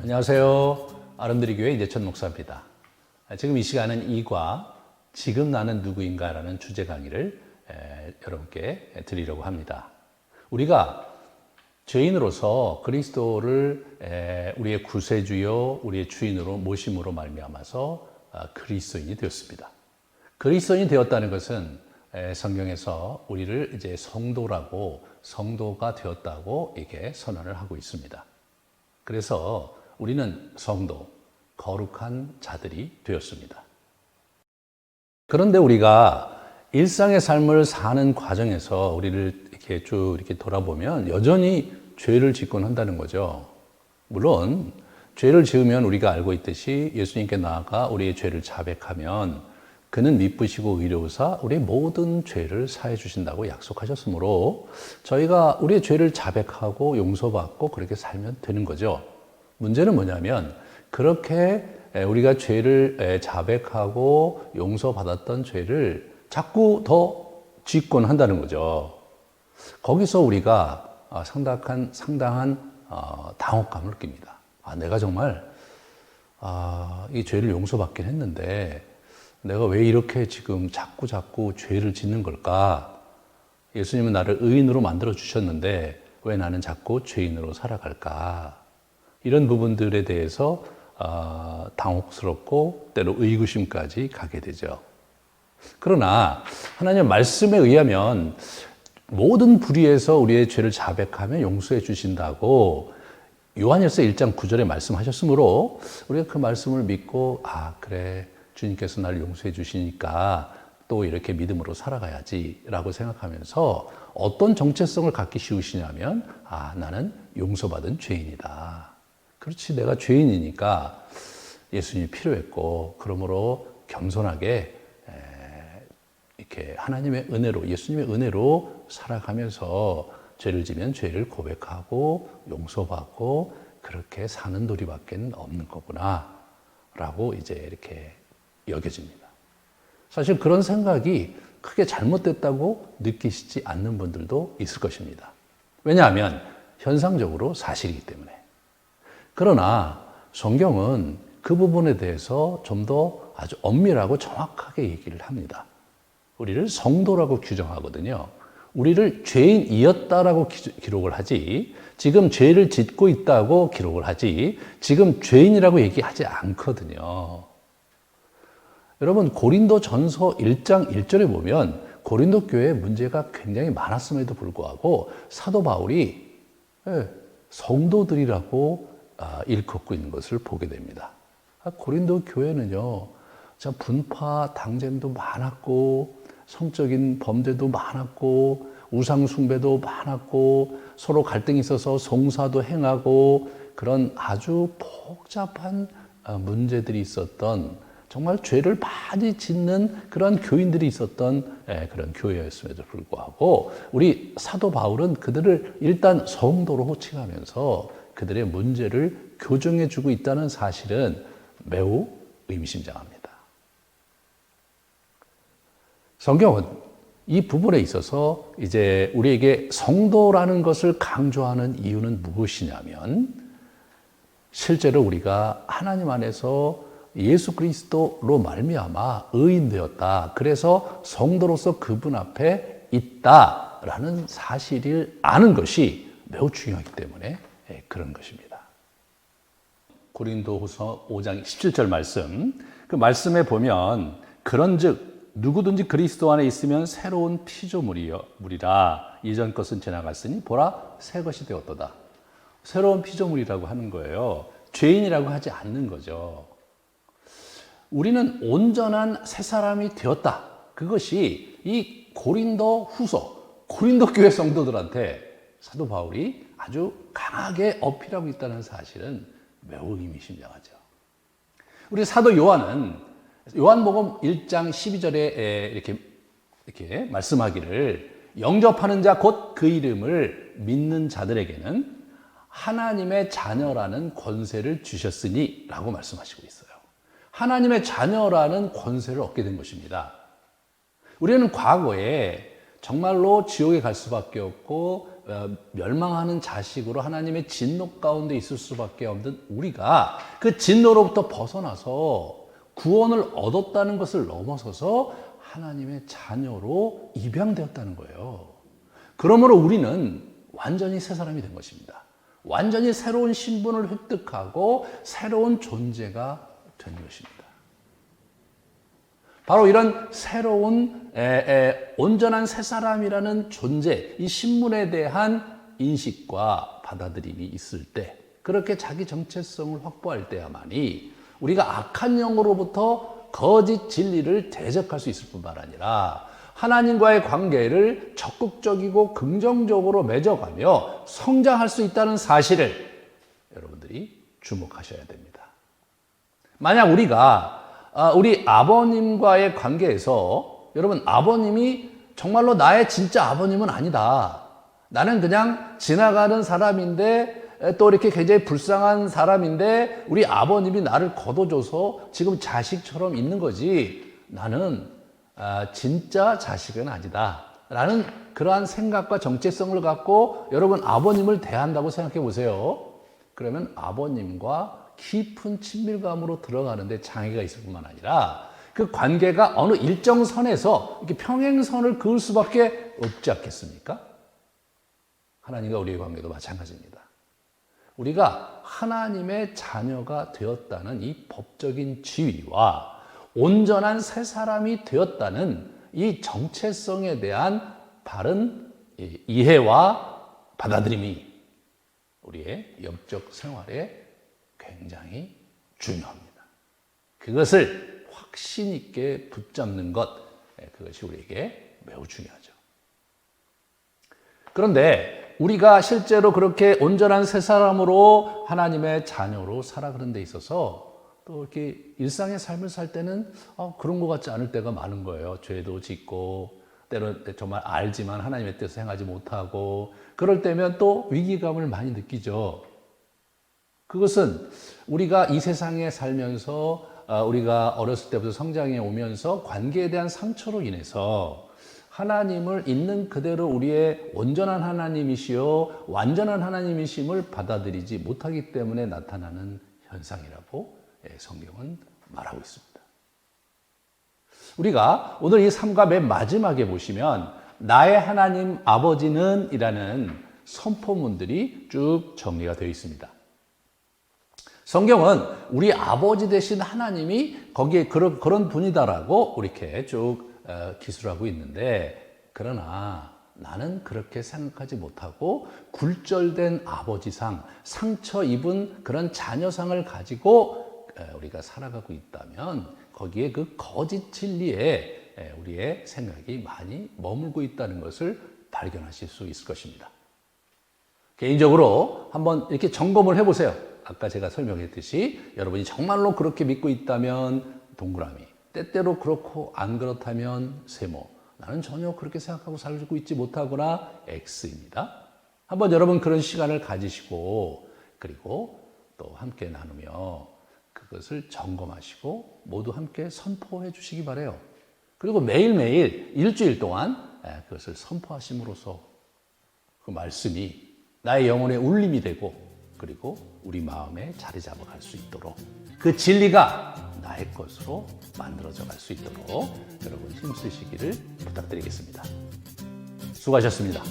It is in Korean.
안녕하세요. 아름드리 교회 이대천 목사입니다. 지금 이 시간은 이과 지금 나는 누구인가라는 주제 강의를 여러분께 드리려고 합니다. 우리가 죄인으로서 그리스도를 우리의 구세주요, 우리의 주인으로 모심으로 말미암아서 그리스도인이 되었습니다. 그리스도인이 되었다는 것은 성경에서 우리를 이제 성도가 되었다고 이게 선언을 하고 있습니다. 그래서 우리는 성도, 거룩한 자들이 되었습니다. 그런데 우리가 일상의 삶을 사는 과정에서 우리를 이렇게 쭉 이렇게 돌아보면 여전히 죄를 짓곤 한다는 거죠. 물론 죄를 지으면 우리가 알고 있듯이 예수님께 나아가 우리의 죄를 자백하면 그는 미쁘시고 의로우사 우리의 모든 죄를 사해 주신다고 약속하셨으므로 저희가 우리의 죄를 자백하고 용서받고 그렇게 살면 되는 거죠. 문제는 뭐냐면 그렇게 우리가 죄를 자백하고 용서받았던 죄를 자꾸 더 짓곤 한다는 거죠. 거기서 우리가 상당한 당혹감을 느낍니다. 내가 정말 이 죄를 용서받긴 했는데 내가 왜 이렇게 지금 자꾸 죄를 짓는 걸까? 예수님은 나를 의인으로 만들어 주셨는데 왜 나는 자꾸 죄인으로 살아갈까? 이런 부분들에 대해서 당혹스럽고 때로 의구심까지 가게 되죠. 그러나 하나님의 말씀에 의하면 모든 불의에서 우리의 죄를 자백하면 용서해 주신다고 요한일서 1장 9절에 말씀하셨으므로 우리가 그 말씀을 믿고 그래 주님께서 나를 용서해 주시니까 또 이렇게 믿음으로 살아가야지 라고 생각하면서 어떤 정체성을 갖기 쉬우시냐면 나는 용서받은 죄인이다. 그렇지, 내가 죄인이니까 예수님이 필요했고 그러므로 겸손하게 이렇게 하나님의 은혜로, 예수님의 은혜로 살아가면서 죄를 지면 죄를 고백하고 용서받고 그렇게 사는 도리밖에 없는 거구나 라고 이제 이렇게 여겨집니다. 사실 그런 생각이 크게 잘못됐다고 느끼시지 않는 분들도 있을 것입니다. 왜냐하면 현상적으로 사실이기 때문에. 그러나 성경은 그 부분에 대해서 좀 더 아주 엄밀하고 정확하게 얘기를 합니다. 우리를 성도라고 규정하거든요. 우리를 죄인이었다라고 기록을 하지, 지금 죄를 짓고 있다고 기록을 하지, 지금 죄인이라고 얘기하지 않거든요. 여러분, 고린도 전서 1장 1절에 보면 고린도 교회에 문제가 굉장히 많았음에도 불구하고 사도 바울이 성도들이라고 일컫고 있는 것을 보게 됩니다. 고린도 교회는요, 분파, 당쟁도 많았고, 성적인 범죄도 많았고, 우상숭배도 많았고, 서로 갈등이 있어서 송사도 행하고, 그런 아주 복잡한 문제들이 있었던, 정말 죄를 많이 짓는 그런 교인들이 있었던 그런 교회였음에도 불구하고, 우리 사도 바울은 그들을 일단 성도로 호칭하면서 그들의 문제를 교정해 주고 있다는 사실은 매우 의미심장합니다. 성경은 이 부분에 있어서 이제 우리에게 성도라는 것을 강조하는 이유는 무엇이냐면 실제로 우리가 하나님 안에서 예수 그리스도로 말미암아 의인되었다. 그래서 성도로서 그분 앞에 있다라는 사실을 아는 것이 매우 중요하기 때문에 그런 것입니다. 고린도후서 5장 17절 말씀, 그 말씀에 보면 그런즉 누구든지 그리스도 안에 있으면 새로운 피조물이라 이전 것은 지나갔으니 보라 새 것이 되었도다. 새로운 피조물이라고 하는 거예요. 죄인이라고 하지 않는 거죠. 우리는 온전한 새 사람이 되었다. 그것이 이 고린도 교회 성도들한테 사도 바울이 아주 강하게 어필하고 있다는 사실은 매우 의미심장하죠. 우리 사도 요한은 요한복음 1장 12절에 이렇게 말씀하기를 영접하는 자 곧 그 이름을 믿는 자들에게는 하나님의 자녀라는 권세를 주셨으니 라고 말씀하시고 있어요. 하나님의 자녀라는 권세를 얻게 된 것입니다. 우리는 과거에 정말로 지옥에 갈 수밖에 없고 멸망하는 자식으로 하나님의 진노 가운데 있을 수밖에 없는 우리가 그 진노로부터 벗어나서 구원을 얻었다는 것을 넘어서서 하나님의 자녀로 입양되었다는 거예요. 그러므로 우리는 완전히 새 사람이 된 것입니다. 완전히 새로운 신분을 획득하고 새로운 존재가 된 것입니다. 바로 이런 새로운 온전한 새 사람이라는 존재, 이 신분에 대한 인식과 받아들임이 있을 때, 그렇게 자기 정체성을 확보할 때야만이 우리가 악한 영으로부터 거짓 진리를 대적할 수 있을 뿐만 아니라 하나님과의 관계를 적극적이고 긍정적으로 맺어가며 성장할 수 있다는 사실을 여러분들이 주목하셔야 됩니다. 만약 우리가 우리 아버님과의 관계에서 여러분 아버님이 정말로 나의 진짜 아버님은 아니다. 나는 그냥 지나가는 사람인데 또 이렇게 굉장히 불쌍한 사람인데 우리 아버님이 나를 거둬줘서 지금 자식처럼 있는 거지 나는 진짜 자식은 아니다. 라는 그러한 생각과 정체성을 갖고 여러분 아버님을 대한다고 생각해 보세요. 그러면 아버님과 깊은 친밀감으로 들어가는데 장애가 있을 뿐만 아니라 그 관계가 어느 일정 선에서 이렇게 평행선을 그을 수밖에 없지 않겠습니까? 하나님과 우리의 관계도 마찬가지입니다. 우리가 하나님의 자녀가 되었다는 이 법적인 지위와 온전한 새 사람이 되었다는 이 정체성에 대한 바른 이해와 받아들임이 우리의 영적 생활에 굉장히 중요합니다. 그것을 확신 있게 붙잡는 것, 그것이 우리에게 매우 중요하죠. 그런데 우리가 실제로 그렇게 온전한 새 사람으로 하나님의 자녀로 살아가는 데 있어서 또 이렇게 일상의 삶을 살 때는 그런 것 같지 않을 때가 많은 거예요. 죄도 짓고 때로는 정말 알지만 하나님의 뜻을 행하지 못하고 그럴 때면 또 위기감을 많이 느끼죠. 그것은 우리가 이 세상에 살면서 우리가 어렸을 때부터 성장해 오면서 관계에 대한 상처로 인해서 하나님을 있는 그대로 우리의 온전한 하나님이시요 완전한 하나님이심을 받아들이지 못하기 때문에 나타나는 현상이라고 성경은 말하고 있습니다. 우리가 오늘 이 삶과 맨 마지막에 보시면 나의 하나님 아버지는 이라는 선포문들이 쭉 정리가 되어 있습니다. 성경은 우리 아버지 되신 하나님이 거기에 그런 분이다라고 이렇게 쭉 기술하고 있는데 그러나 나는 그렇게 생각하지 못하고 굴절된 아버지상, 상처 입은 그런 자녀상을 가지고 우리가 살아가고 있다면 거기에 그 거짓 진리에 우리의 생각이 많이 머물고 있다는 것을 발견하실 수 있을 것입니다. 개인적으로 한번 이렇게 점검을 해보세요. 아까 제가 설명했듯이 여러분이 정말로 그렇게 믿고 있다면 동그라미, 때때로 그렇고 안 그렇다면 세모, 나는 전혀 그렇게 생각하고 살고 있지 못하거나 X입니다. 한번 여러분 그런 시간을 가지시고 그리고 또 함께 나누며 그것을 점검하시고 모두 함께 선포해 주시기 바라요. 그리고 매일매일 일주일 동안 그것을 선포하심으로써 그 말씀이 나의 영혼의 울림이 되고 그리고 우리 마음에 자리 잡아갈 수 있도록 그 진리가 나의 것으로 만들어져 갈 수 있도록 여러분 힘쓰시기를 부탁드리겠습니다. 수고하셨습니다.